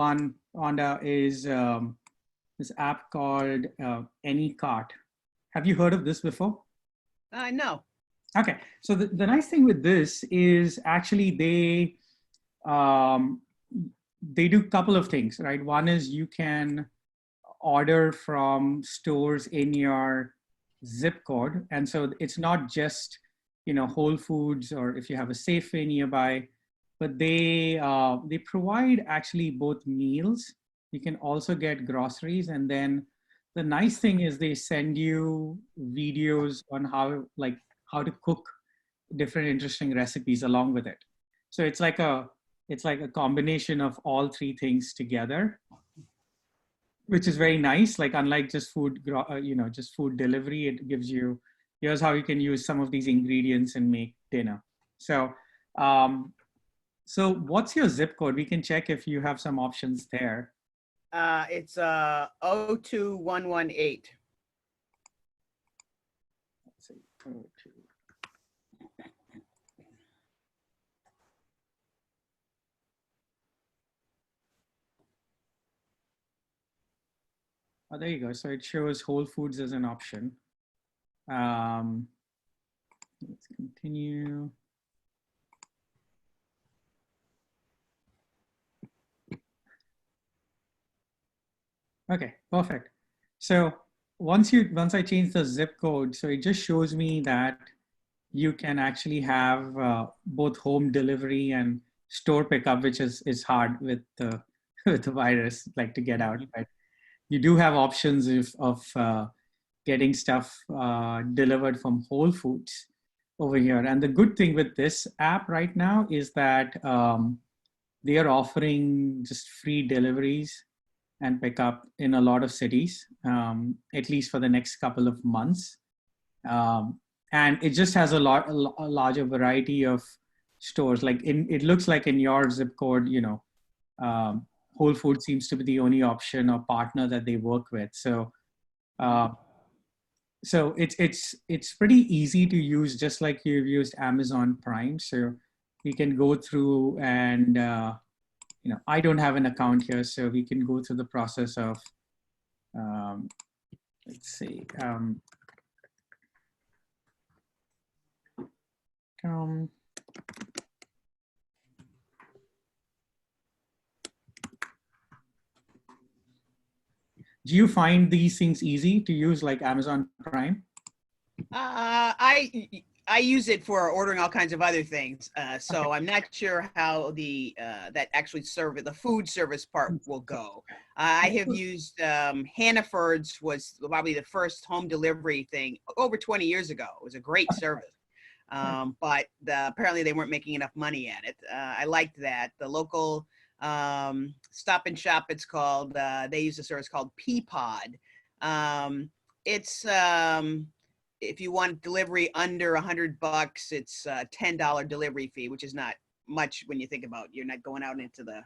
one on is this app called Anycart. Have you heard of this before? No. Okay, so the nice thing with this is actually they do a couple of things, right? One is you can order from stores in your zip code, and so it's not just Whole Foods or if you have a Safeway nearby, but they provide actually both meals. You can also get groceries, and then the nice thing is they send you videos on how to cook different interesting recipes along with it. So it's like a combination of all three things together, which is very nice. Like unlike just just food delivery, it gives you, here's how you can use some of these ingredients and make dinner. So so what's your zip code? We can check if you have some options there. It's 02118. Let's see. 02. Oh, there you go. So it shows Whole Foods as an option. Let's continue. Okay, perfect. So once I change the zip code, so it just shows me that you can actually have both home delivery and store pickup, which is hard with the with the virus, like to get out. But you do have options of getting stuff delivered from Whole Foods over here. And the good thing with this app right now is that they are offering just free deliveries and pickup in a lot of cities, at least for the next couple of months. And it just has a larger variety of stores. Like it looks like in your zip code, Whole Foods seems to be the only option or partner that they work with. So, so it's pretty easy to use, just like you've used Amazon Prime. So we can go through and I don't have an account here, so we can go through the process of let's see. Do you find these things easy to use, like Amazon Prime? I use it for ordering all kinds of other things, so okay. I'm not sure how the that actually the food service part will go. I have used Hannaford's was probably the first home delivery thing over 20 years ago. It was a great service, but apparently they weren't making enough money at it. I liked that. The local Stop and Shop, it's called. They use a service called Peapod. It's if you want delivery under $100, it's a $10 delivery fee, which is not much when you think about you're not going out into the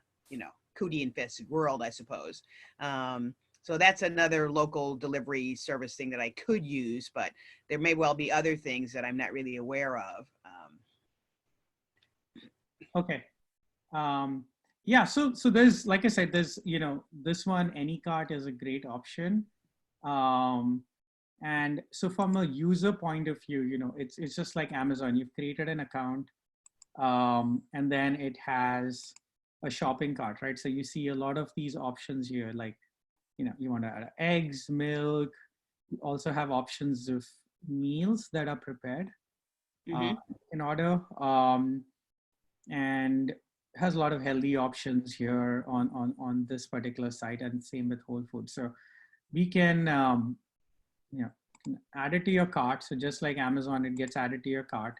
cootie infested world, I suppose. So that's another local delivery service thing that I could use, but there may well be other things that I'm not really aware of. Okay. Yeah, so there's, like I said, there's this one, Anycart, is a great option. And so from a user point of view, it's just like Amazon. You've created an account, and then it has a shopping cart, right? So you see a lot of these options here, like, you want to add eggs, milk. You also have options of meals that are prepared in order, and has a lot of healthy options here on this particular site, and same with Whole Foods. So we can add it to your cart. So just like Amazon, it gets added to your cart.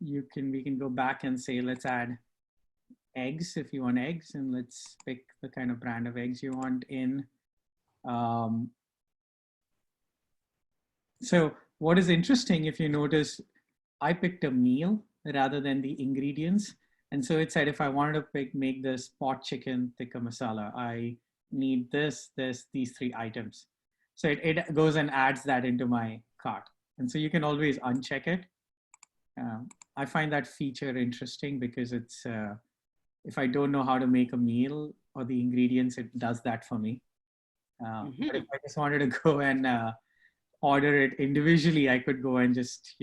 We can go back and say, let's add eggs if you want eggs, and let's pick the kind of brand of eggs you want in. So what is interesting, if you notice, I picked a meal rather than the ingredients. And so it said, if I wanted to make this pot chicken tikka masala, I need these three items. So it goes and adds that into my cart. And so you can always uncheck it. I find that feature interesting because it's if I don't know how to make a meal or the ingredients, it does that for me. But if I just wanted to go and order it individually, I could go and just,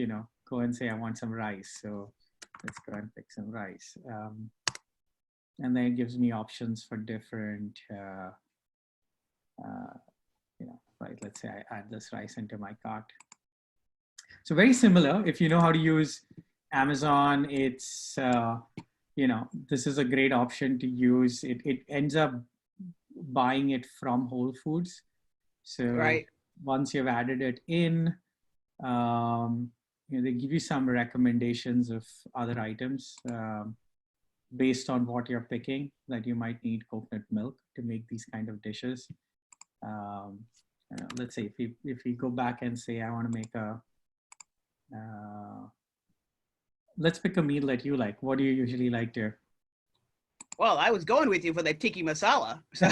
go and say, I want some rice. So let's go and pick some rice. And then it gives me options for different, right, let's say I add this rice into my cart. So very similar. If you know how to use Amazon, it's, this is a great option to use. It ends up buying it from Whole Foods. So Right. once you've added it in, they give you some recommendations of other items based on what you're picking, that you might need coconut milk to make these kind of dishes. Let's say if we go back and say, I want to make a, let's pick a meal that you like. What do you usually like to? Well, I was going with you for the tiki masala, so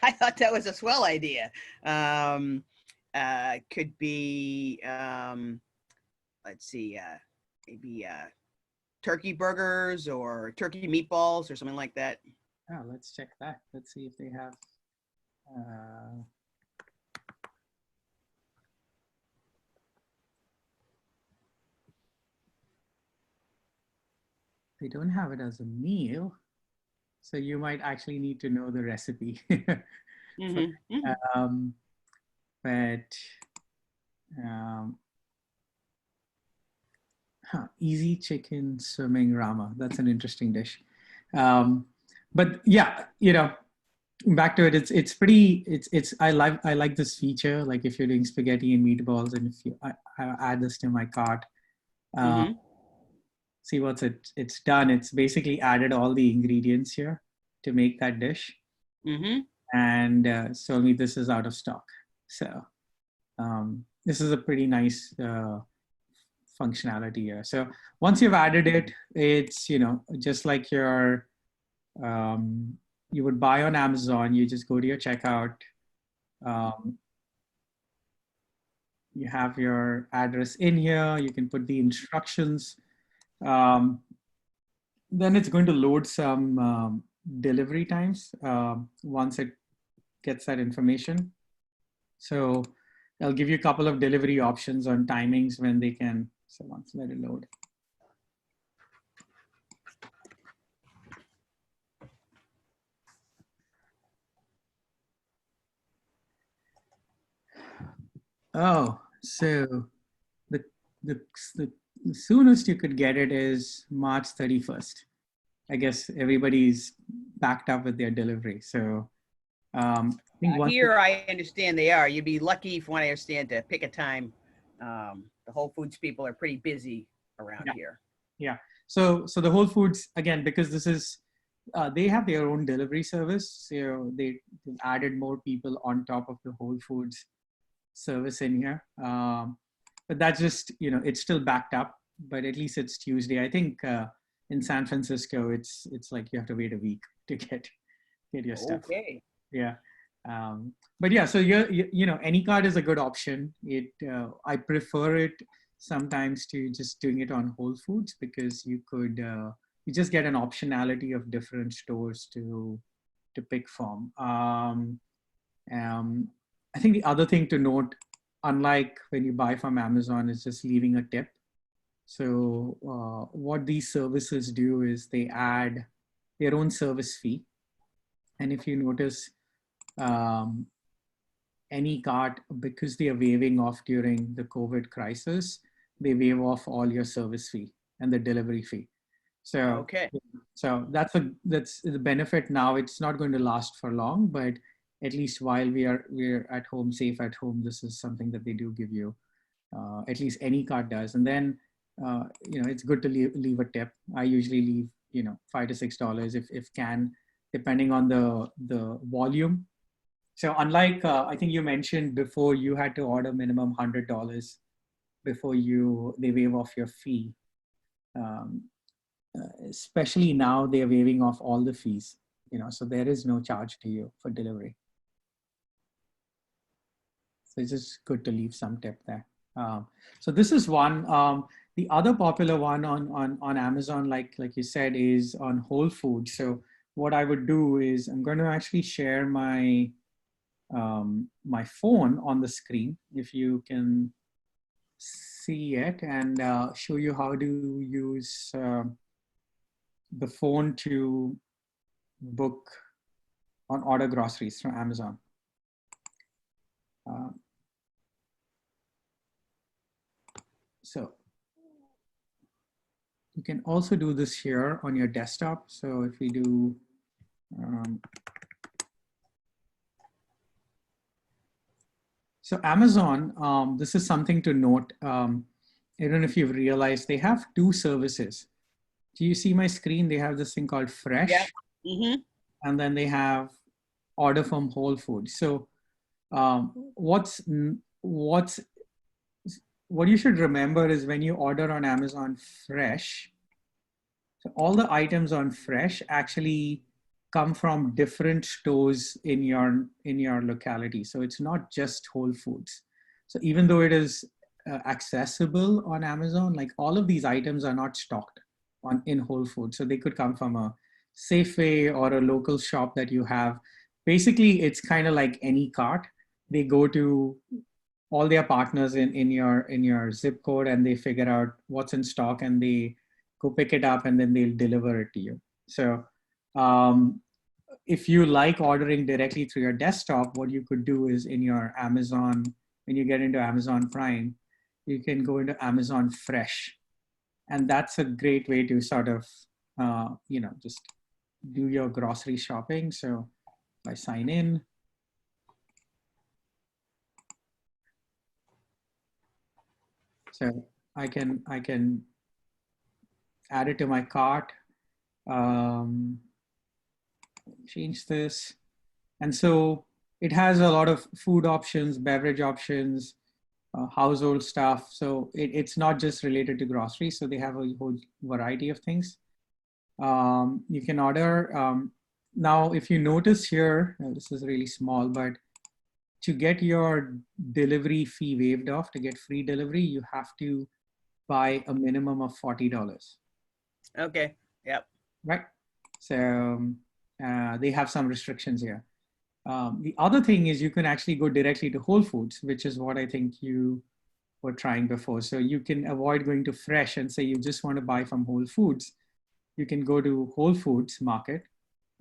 I thought that was a swell idea. Could be, let's see, maybe turkey burgers or turkey meatballs or something like that. Oh, let's check that. Let's see if they have. They don't have it as a meal, so you might actually need to know the recipe. Easy chicken swimming rama. That's an interesting dish. But yeah, back to it. It's pretty. I like this feature. Like if you're doing spaghetti and meatballs, and if I add this to my cart. See what's it's done. It's basically added all the ingredients here to make that dish. And told me this is out of stock. So this is a pretty nice functionality here. So once you've added it, it's, just like your, you would buy on Amazon, you just go to your checkout. You have your address in here. You can put the instructions. Then it's going to load some delivery times once it gets that information. So I'll give you a couple of delivery options on timings when they can. So once let it load. Oh, so the soonest you could get it is March 31st. I guess everybody's backed up with their delivery. So I think here I understand they are. You'd be lucky, from what I understand, to pick a time. The Whole Foods people are pretty busy around here. Yeah. So the Whole Foods, again, because this is, they have their own delivery service. So they've added more people on top of the Whole Foods service in here. But that's just, it's still backed up, but at least it's Tuesday. I think in San Francisco, it's like you have to wait a week to get your stuff. Okay. Yeah. But yeah, so Anycart is a good option. I prefer it sometimes to just doing it on Whole Foods, because you could, you just get an optionality of different stores to pick from. I think the other thing to note, unlike when you buy from Amazon, is just leaving a tip. So what these services do is they add their own service fee. And if you notice, Anycart, because they are waiving off during the COVID crisis, they waive off all your service fee and the delivery fee. So okay. So that's the benefit now. It's not going to last for long, but at least while we're at home, safe at home, this is something that they do give you. At least Anycart does. And then it's good to leave a tip. I usually leave $5 to $6 if can, depending on the volume. So unlike I think you mentioned before, you had to order minimum $100 before they waive off your fee. Especially now they're waiving off all the fees, so there is no charge to you for delivery. So it's just good to leave some tip there. So this is one. The other popular one on Amazon, like you said, is on Whole Foods. So what I would do is I'm going to actually share my phone on the screen, if you can see it, and show you how to use the phone to book on order groceries from Amazon. So you can also do this here on your desktop. So if we do, so Amazon, this is something to note. I don't know if you've realized they have two services. Do you see my screen? They have this thing called Fresh. Yeah. Mm-hmm. And then they have order from Whole Foods. So what you should remember is when you order on Amazon Fresh, so all the items on Fresh actually come from different stores in your locality. So it's not just Whole Foods. So even though it is accessible on Amazon, like all of these items are not stocked in Whole Foods. So they could come from a Safeway or a local shop that you have. Basically, it's kind of like Anycart. They go to all their partners in your zip code, and they figure out what's in stock, and they go pick it up, and then they'll deliver it to you. So if you like ordering directly through your desktop, what you could do is in your Amazon, when you get into Amazon Prime, you can go into Amazon Fresh. And that's a great way to sort of, just do your grocery shopping. So if I sign in, so I can add it to my cart, change this. And so it has a lot of food options, beverage options, household stuff. So it's not just related to groceries. So they have a whole variety of things. You can order. Now, if you notice here, this is really small, but to get your delivery fee waived off, to get free delivery, you have to buy a minimum of $40. Okay. Yep. Right. So they have some restrictions here. The other thing is you can actually go directly to Whole Foods, which is what I think you were trying before. So you can avoid going to Fresh and say you just want to buy from Whole Foods. You can go to Whole Foods Market,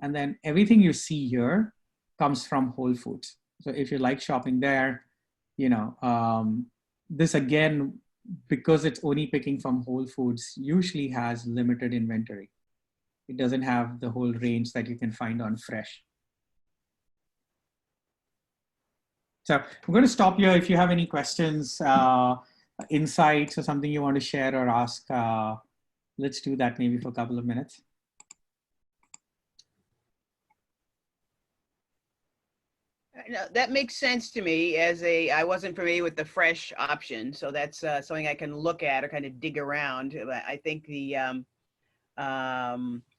and then everything you see here comes from Whole Foods. So if you like shopping there, this again, because it's only picking from Whole Foods, usually has limited inventory. It doesn't have the whole range that you can find on Fresh. So I'm going to stop here. If you have any questions, insights, or something you want to share or ask, let's do that maybe for a couple of minutes. No, that makes sense to me. I wasn't familiar with the Fresh option, so that's something I can look at or kind of dig around. I think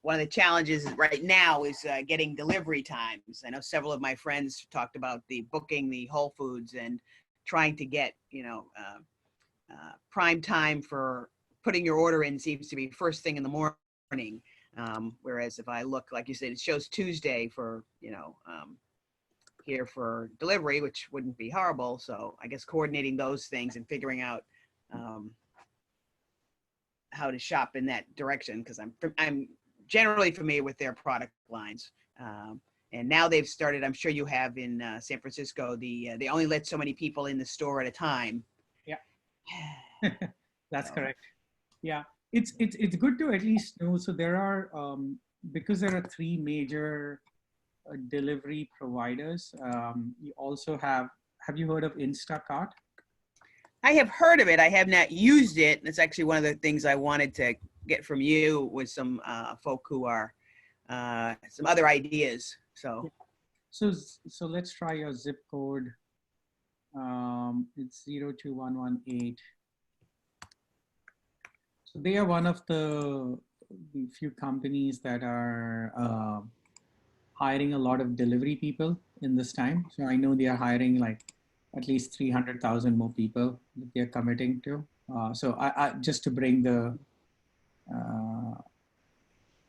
one of the challenges right now is getting delivery times. I know several of my friends talked about booking the Whole Foods and trying to get, prime time for putting your order in seems to be first thing in the morning. Whereas if I look, like you said, it shows Tuesday for, here for delivery, which wouldn't be horrible. So I guess coordinating those things and figuring out how to shop in that direction, because I'm generally familiar with their product lines. And now they've started, I'm sure you have in San Francisco, they only let so many people in the store at a time. Yeah, that's correct. Yeah, it's good to at least know. So there are, because there are three major delivery providers, you also have you heard of Instacart? I have heard of it. I have not used it. It's actually one of the things I wanted to get from you with some folk who are some other ideas. So let's try your zip code. It's 02118. So they are one of the few companies that are hiring a lot of delivery people in this time. So I know they are hiring like at least 300,000 more people that they're committing to. So I just to bring the uh,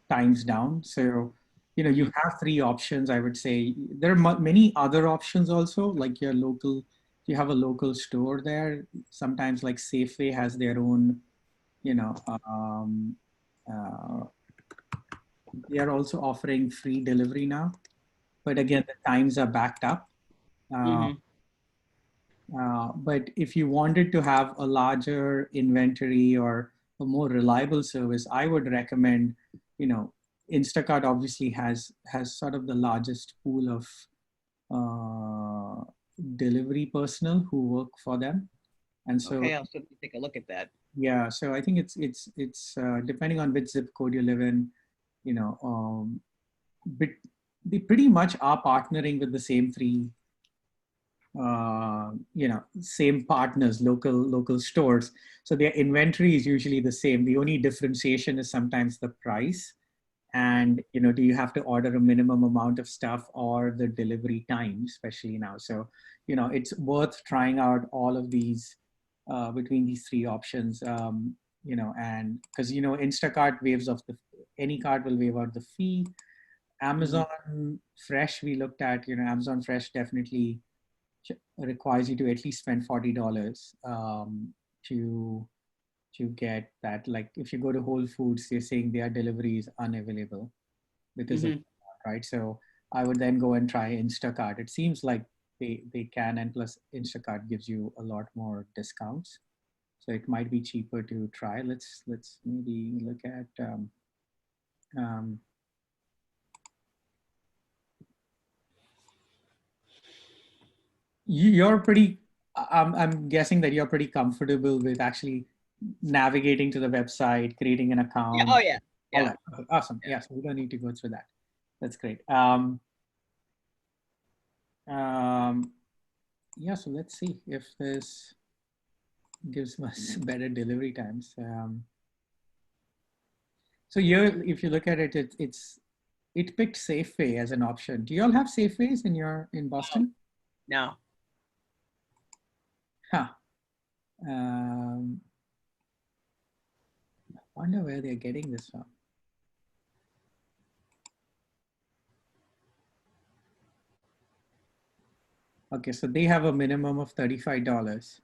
times down. So, you know, you have three options. I would say there are many other options also, like your local. You have a local store there. Sometimes, like Safeway has their own. You know, uh, they are also offering free delivery now. But again, the times are backed up. Uh, Mm-hmm. but if you wanted to have a larger inventory or a more reliable service, I would recommend, you know, Instacart obviously has sort of the largest pool of delivery personnel who work for them, and so Okay, I'll certainly take a look at that. yeah, so I think it's depending on which zip code you live in, you know, but they pretty much are partnering with the same three you know, same partners, local stores. So their inventory is usually the same. The only differentiation is sometimes the price, and you know, do you have to order a minimum amount of stuff or the delivery time, especially now. So you know, it's worth trying out all of these between these three options. You know, and because you know, Instacart waives off the Anycart will waive out the fee. Mm-hmm. Amazon Fresh we looked at, you know, Amazon Fresh definitely requires you to at least spend $40 to get that. Like if you go to Whole Foods, they're saying their delivery is unavailable because of Mm-hmm. that, right. So I would then go and try Instacart. It seems like they can, and plus Instacart gives you a lot more discounts. So it might be cheaper to try. Let's maybe look at um, you're pretty I'm guessing that you're pretty comfortable with actually navigating to the website, creating an Yeah. account, Oh, yeah. all Yeah. that. Okay, awesome. Yeah. Yeah, so we don't need to go through that. That's great. Um, yeah, so let's see if this gives us better delivery times. So here, if you look at it, it picked Safeway as an option. Do you all have Safeways in Oh, Boston? no. Huh. Um, wonder where they're getting this from. Okay, so they have a minimum of $35,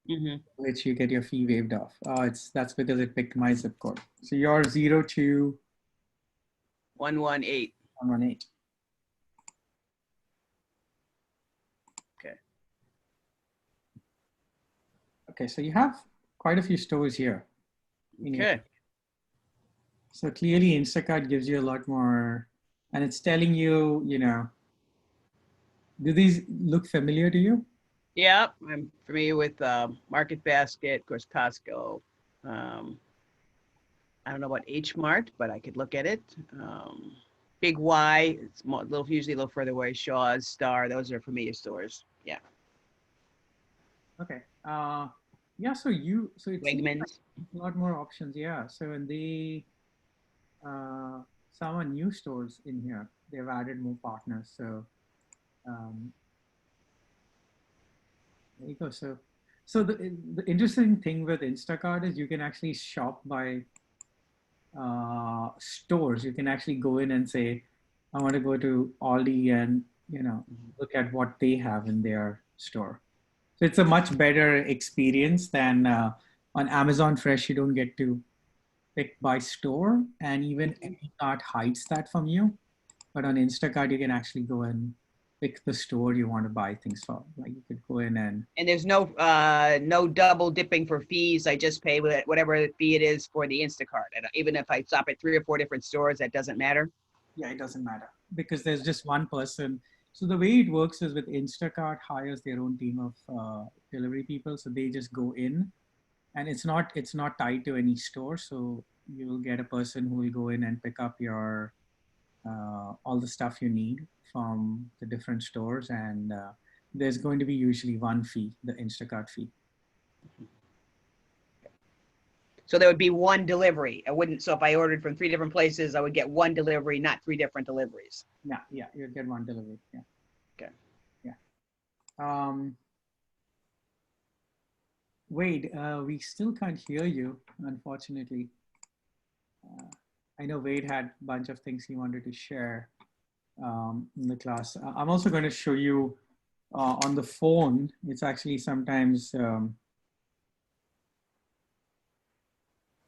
Mm-hmm. which you get your fee waived off. Oh, that's because it picked my zip code. So you're 02118. 118. Okay. Okay, so you have quite a few stores here. Okay. So clearly Instacart gives you a lot more, and it's telling you, you know, do these look familiar to you? Yeah, I'm familiar with Market Basket, of course, Costco. Um, I don't know about H Mart, but I could look at it. Big Y, it's usually a little further away. Shaw's, Star, those are familiar stores. Yeah. Okay. Yeah, so it seems like Wegmans. a lot more options. Yeah. So and uh, some are new stores in here. They've added more partners. So um, there you go. So the interesting thing with Instacart is you can actually shop by stores. You can actually go in and say, I want to go to Aldi and you know look at what they have in their store. So it's a much better experience than on Amazon Fresh. You don't get to pick by store, and even Anycart hides that from you. But on Instacart, you can actually go and pick the store you want to buy things from. Like you could go in and And there's no double dipping for fees. I just pay whatever fee it is for the Instacart. And even if I stop at 3 or 4 different stores, that doesn't matter. yeah, it doesn't matter because there's just one person. So the way it works is with Instacart hires their own team of delivery people. So they just go in, and it's not tied to any store. So you will get a person who will go in and pick up your all the stuff you need from the different stores, and there's going to be usually one fee, the Instacart fee. So there would be one delivery. I wouldn't. So if I ordered from 3 different places, I would get one delivery, not 3 different deliveries. Yeah, you get one delivery. Yeah, Okay. yeah. Um, Wade, we still can't hear you, unfortunately. I know Wade had a bunch of things he wanted to share in the class. I'm also going to show you on the phone. It's actually sometimes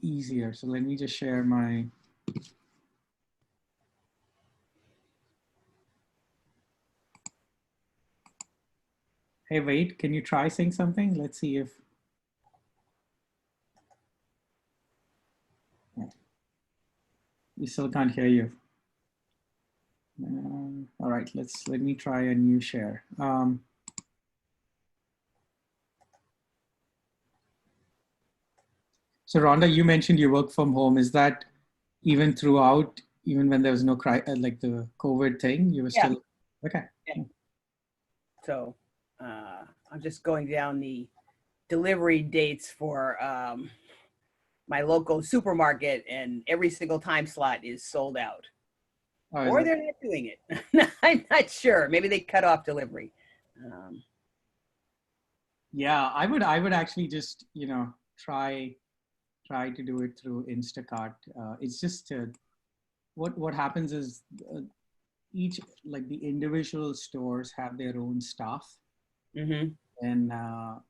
easier. So let me just share my. Hey, Wade, can you try saying something? Let's see if. We still can't hear you. All right, let me try a new share. So Rhonda, you mentioned you work from home. Is that even throughout, even when there was no like the COVID thing, you were Yeah. still okay? Yeah. So I'm just going down the delivery dates for my local supermarket, and every single time slot is sold out. Oh, Or they're not doing it. I'm not sure. Maybe they cut off delivery. Yeah, I would actually just try to do it through Instacart. It's just what happens is each like the individual stores have their own staff, Mm-hmm. and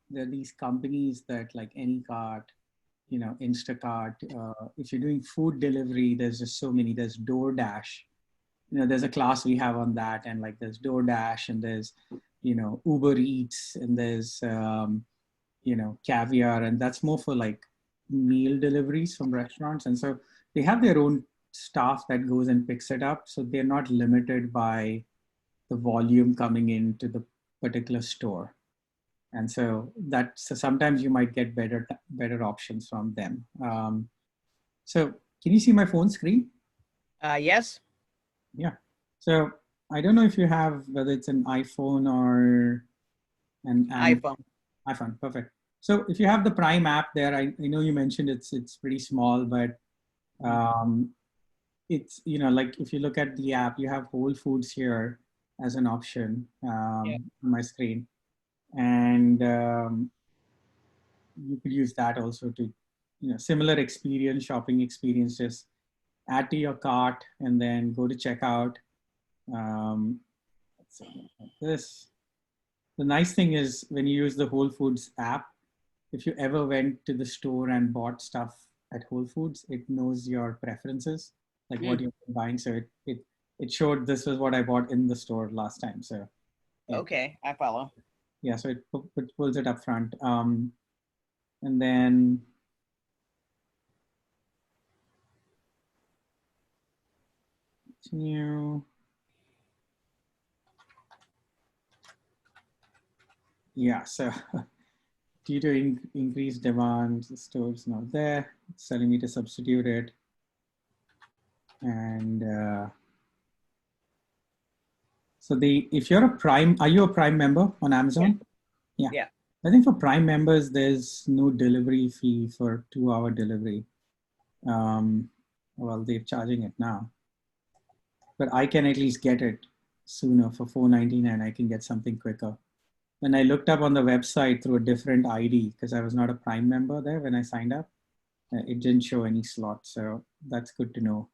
there are these companies that like Anycart, Instacart. If you're doing food delivery, there's just so many. There's DoorDash. There's a class we have on that, and like there's DoorDash, and there's Uber Eats, and there's Caviar, and that's more for like meal deliveries from restaurants. And so they have their own staff that goes and picks it up, so they're not limited by the volume coming into the particular store. And so sometimes you might get better options from them. So can you see my phone screen? Yes. Yeah. So I don't know if you have, whether it's an iPhone or an iPhone. iPhone. Perfect. So if you have the Prime app there, I know you mentioned it's pretty small, but it's, like if you look at the app, you have Whole Foods here as an option Yeah. on my screen. And you could use that also to, similar experience, shopping experience, just add to your cart and then go to checkout. Something like this. The nice thing is when you use the Whole Foods app, if you ever went to the store and bought stuff at Whole Foods, it knows your preferences, like what you're buying. So it showed this was what I bought in the store last time. So Okay, I follow. Yeah, so it pulls it up front. And then continue. Yeah, so due to increased demand, the store's not there. It's telling me to substitute it. And so if you're a Prime, are you a Prime member on Amazon? Yeah. Yeah. I think for Prime members, there's no delivery fee for 2-hour delivery. Well, they're charging it now, but I can at least get it sooner for $4.99. I can get something quicker. When I looked up on the website through a different ID, because I was not a Prime member there when I signed up, it didn't show any slot. So that's good to know.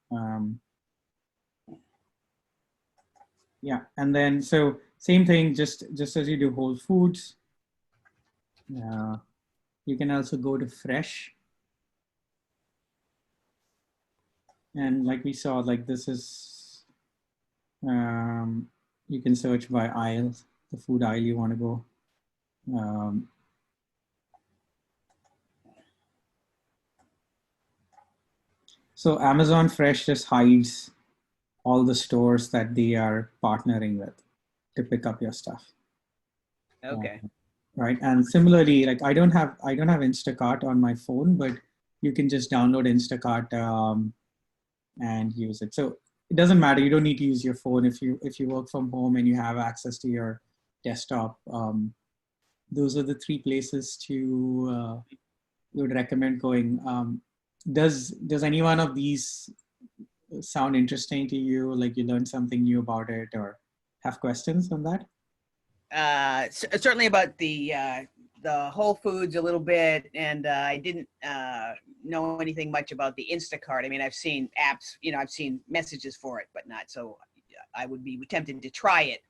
Yeah, and then so same thing, just as you do Whole Foods, you can also go to Fresh. And like we saw, like this is, you can search by aisle, the food aisle you want to go. So Amazon Fresh just hides all the stores that they are partnering with to pick up your stuff. Okay. Right. And similarly, like I don't have Instacart on my phone, but you can just download Instacart and use it. So it doesn't matter. You don't need to use your phone if you work from home and you have access to your desktop. Those are the 3 places to would recommend going. Does any one of these sound interesting to you? Like you learned something new about it, or have questions on that? Certainly about the the Whole Foods a little bit, and I didn't know anything much about the Instacart. I mean, I've seen apps, I've seen messages for it, but not so. I would be tempted to try it.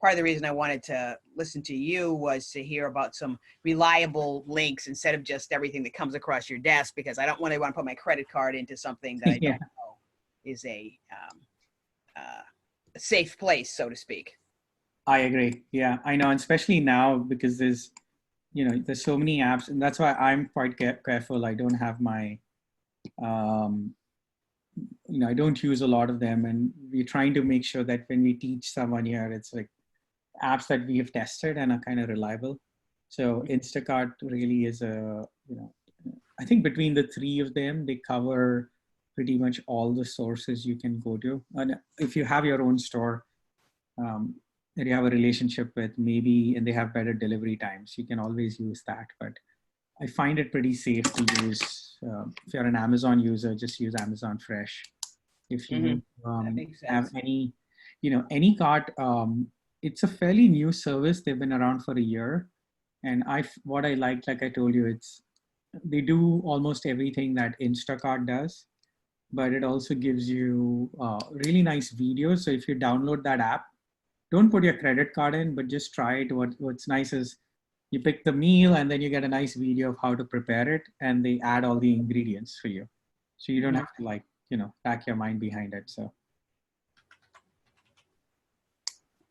Part of the reason I wanted to listen to you was to hear about some reliable links instead of just everything that comes across your desk, because I don't want to put my credit card into something that I Yeah, don't know is a safe place, so to speak. I agree. Yeah, I know, and especially now because there's so many apps, and that's why I'm quite careful. I don't have my, um, I don't use a lot of them, and we're trying to make sure that when we teach someone here, it's like apps that we have tested and are kind of reliable. So Instacart really is I think between the three of them, they cover pretty much all the sources you can go to. And if you have your own store, that you have a relationship with, maybe, and they have better delivery times, you can always use that. But I find it pretty safe to use. If you're an Amazon user, just use Amazon Fresh. If you That makes have sense. Anycart, it's a fairly new service. They've been around for a year, and what I like I told you, they do almost everything that Instacart does, but it also gives you really nice videos. So if you download that app, don't put your credit card in, but just try it. What's nice is you pick the meal and then you get a nice video of how to prepare it, and they add all the ingredients for you. So you don't have to pack your mind behind it. So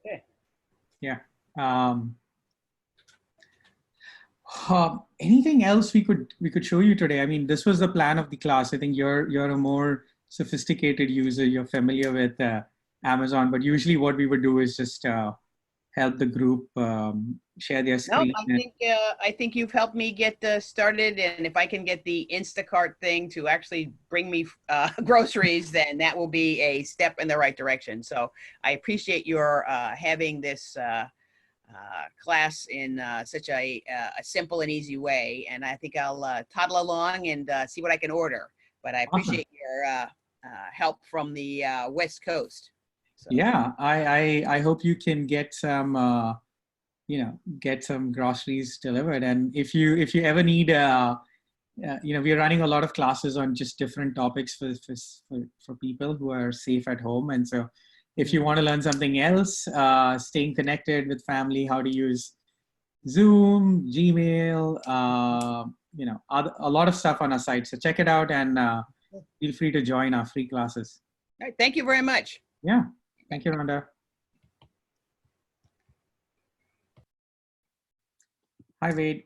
Okay. yeah. Anything else we could show you today? I mean, this was the plan of the class. I think you're a more sophisticated user. You're familiar with Amazon, but usually what we would do is just help the group share their No, screen. I think you've helped me get started, and if I can get the Instacart thing to actually bring me groceries, then that will be a step in the right direction. So I appreciate your having this class in such a simple and easy way, and I think I'll toddle along and see what I can order. But I Awesome. appreciate your help from the West Coast. So. Yeah, I hope you can get some get some groceries delivered. And if you ever need we're running a lot of classes on just different topics for people who are safe at home. And so if you want to learn something else, staying connected with family, how to use Zoom, Gmail, a lot of stuff on our site. So check it out, and feel free to join our free classes. All right, thank you very much. Yeah. Thank you, Rhonda. Hi, Wade.